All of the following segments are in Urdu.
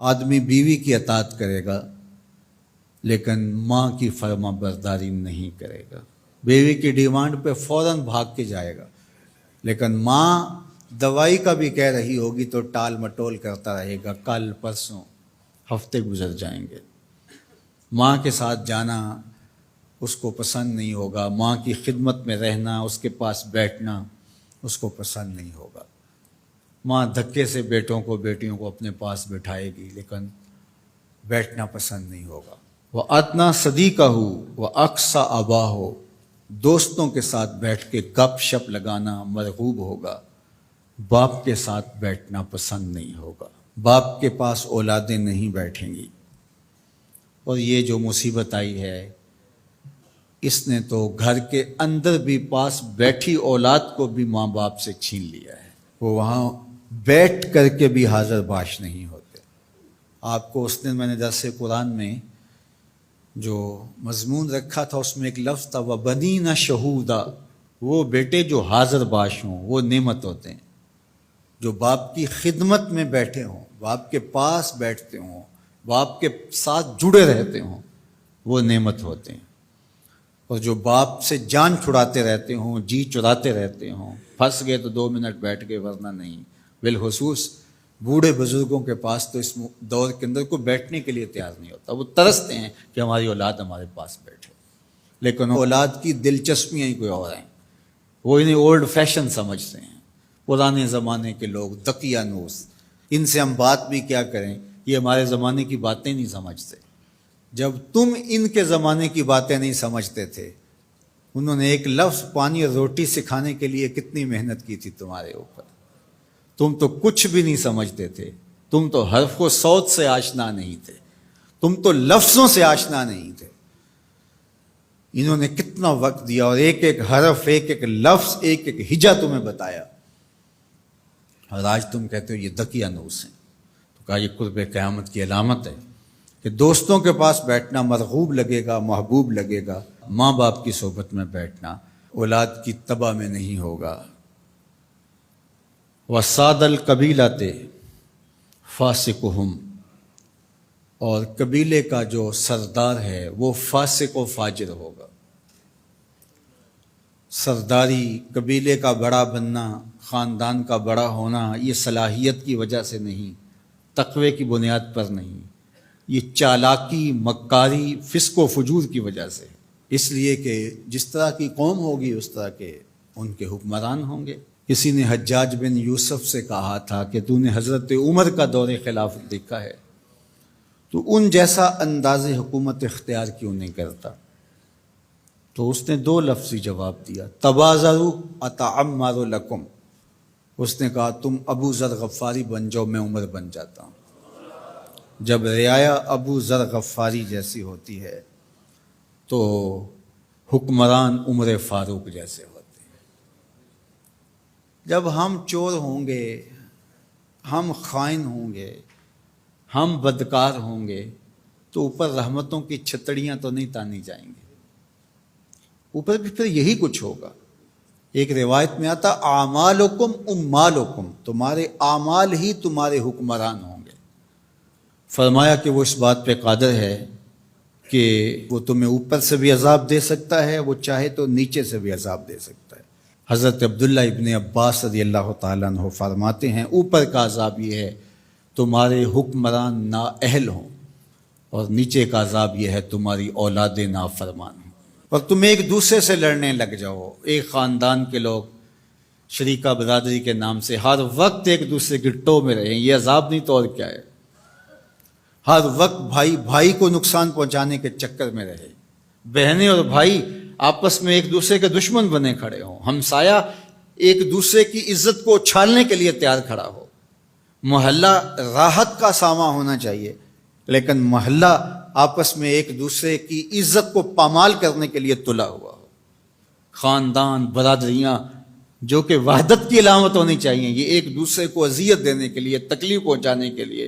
آدمی بیوی کی اطاعت کرے گا لیکن ماں کی فرما برداری نہیں کرے گا، بیوی کی ڈیمانڈ پہ فوراً بھاگ کے جائے گا، لیکن ماں دوائی کا بھی کہہ رہی ہوگی تو ٹال مٹول کرتا رہے گا، کل پرسوں ہفتے گزر جائیں گے، ماں کے ساتھ جانا اس کو پسند نہیں ہوگا، ماں کی خدمت میں رہنا، اس کے پاس بیٹھنا اس کو پسند نہیں ہوگا۔ ماں دھکے سے بیٹوں کو بیٹیوں کو اپنے پاس بٹھائے گی لیکن بیٹھنا پسند نہیں ہوگا۔ وَأَدْنَىٰ صَدِيقَهُ وَأَقْصَىٰ أَبَاهُ، دوستوں کے ساتھ بیٹھ کے گپ شپ لگانا مرغوب ہوگا، باپ کے ساتھ بیٹھنا پسند نہیں ہوگا، باپ کے پاس اولادیں نہیں بیٹھیں گی۔ اور یہ جو مصیبت آئی ہے اس نے تو گھر کے اندر بھی پاس بیٹھی اولاد کو بھی ماں باپ سے چھین لیا ہے، وہ وہاں بیٹھ کر کے بھی حاضر باش نہیں ہوتے۔ آپ کو اس دن میں نے درس قرآن میں جو مضمون رکھا تھا اس میں ایک لفظ تھا وَبَنِينَ شَهُودًا، وہ بیٹے جو حاضر باش ہوں وہ نعمت ہوتے ہیں، جو باپ کی خدمت میں بیٹھے ہوں، باپ کے پاس بیٹھتے ہوں، باپ کے ساتھ جڑے رہتے ہوں، وہ نعمت ہوتے ہیں۔ اور جو باپ سے جان چھڑاتے رہتے ہوں، جی چراتے رہتے ہوں، پھنس گئے تو 2 منٹ بیٹھ گئے ورنہ نہیں، بالخصوص بوڑھے بزرگوں کے پاس تو اس دور کے اندر کوئی بیٹھنے کے لیے تیار نہیں ہوتا، وہ ترستے ہیں کہ ہماری اولاد ہمارے پاس بیٹھے، لیکن اولاد کی دلچسپیاں ہی کوئی اور ہیں، وہ انہیں اولڈ فیشن سمجھتے ہیں، پرانے زمانے کے لوگ دقیانوس، ان سے ہم بات بھی کیا کریں، یہ ہمارے زمانے کی باتیں نہیں سمجھتے۔ جب تم ان کے زمانے کی باتیں نہیں سمجھتے تھے، انہوں نے ایک لفظ پانی اور روٹی سکھانے کے لیے کتنی محنت کی تھی تمہارے اوپر، تم تو کچھ بھی نہیں سمجھتے تھے، تم تو حرف و صوت سے آشنا نہیں تھے، تم تو لفظوں سے آشنا نہیں تھے، انہوں نے کتنا وقت دیا اور ایک ایک حرف، ایک ایک لفظ، ایک ایک ہجا تمہیں بتایا، اور آج تم کہتے ہو یہ دقیانوس ہیں۔ تو کہا یہ قرب قیامت کی علامت ہے کہ دوستوں کے پاس بیٹھنا مرغوب لگے گا، محبوب لگے گا، ماں باپ کی صحبت میں بیٹھنا اولاد کی تباہ میں نہیں ہوگا۔ وَسَادَ الْقَبِيلَةِ فَاسِقُهُمْ، اور قبیلے کا جو سردار ہے وہ فاسق و فاجر ہوگا۔ سرداری، قبیلے کا بڑا بننا، خاندان کا بڑا ہونا، یہ صلاحیت کی وجہ سے نہیں، تقوی کی بنیاد پر نہیں، یہ چالاکی، مکاری، فسق و فجور کی وجہ سے، اس لیے کہ جس طرح کی قوم ہوگی اس طرح کے ان کے حکمران ہوں گے۔ کسی نے حجاج بن یوسف سے کہا تھا کہ تو نے حضرت عمر کا دور خلافت دیکھا ہے، تو ان جیسا انداز حکومت اختیار کیوں نہیں کرتا؟ تو اس نے 2 لفظی جواب دیا، تبازروا اتعمر لکم، اس نے کہا تم ابو ذر غفاری بن جاؤ، میں عمر بن جاتا ہوں۔ جب رعایا ابو ذر غفاری جیسی ہوتی ہے تو حکمران عمر فاروق جیسے ہوتے ہیں۔ جب ہم چور ہوں گے، ہم خائن ہوں گے، ہم بدکار ہوں گے تو اوپر رحمتوں کی چھتڑیاں تو نہیں تانی جائیں گے، اوپر بھی پھر یہی کچھ ہوگا۔ ایک روایت میں آتا اعمالکم امالکم، تمہارے اعمال ہی تمہارے حکمران ہوں گے۔ فرمایا کہ وہ اس بات پہ قادر ہے کہ وہ تمہیں اوپر سے بھی عذاب دے سکتا ہے، وہ چاہے تو نیچے سے بھی عذاب دے سکتا ہے۔ حضرت عبداللہ ابن عباس رضی اللہ تعالیٰ عنہ فرماتے ہیں اوپر کا عذاب یہ ہے تمہارے حکمران نااہل ہوں، اور نیچے کا عذاب یہ ہے تمہاری اولادیں نافرمان ہوں، اور تم ایک دوسرے سے لڑنے لگ جاؤ، ایک خاندان کے لوگ شریکہ برادری کے نام سے ہر وقت ایک دوسرے کی ٹو میں رہیں، یہ عذاب نہیں تو اور کیا ہے؟ ہر وقت بھائی بھائی کو نقصان پہنچانے کے چکر میں رہے، بہنیں اور بھائی آپس میں ایک دوسرے کے دشمن بنے کھڑے ہوں، ہمسایہ ایک دوسرے کی عزت کو اچھالنے کے لیے تیار کھڑا ہو، محلہ راحت کا ساماں ہونا چاہیے لیکن محلہ آپس میں ایک دوسرے کی عزت کو پامال کرنے کے لیے تلا ہوا ہو، خاندان، برادریاں جو کہ وحدت کی علامت ہونی چاہیے، یہ ایک دوسرے کو اذیت دینے کے لیے، تکلیف پہنچانے کے لیے،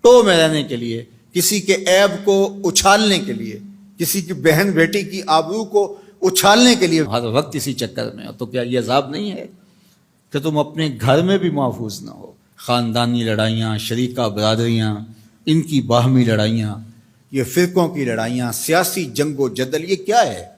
ٹو میں رہنے کے لیے، کسی کے عیب کو اچھالنے کے لیے، کسی کی بہن بیٹی کی آبرو کو اچھالنے کے لیے ہر وقت اسی چکر میں ہو، تو کیا یہ عذاب نہیں ہے کہ تم اپنے گھر میں بھی محفوظ نہ ہو؟ خاندانی لڑائیاں، شریکہ برادریاں، ان کی باہمی لڑائیاں، یہ فرقوں کی لڑائیاں، سیاسی جنگ و جدل، یہ کیا ہے؟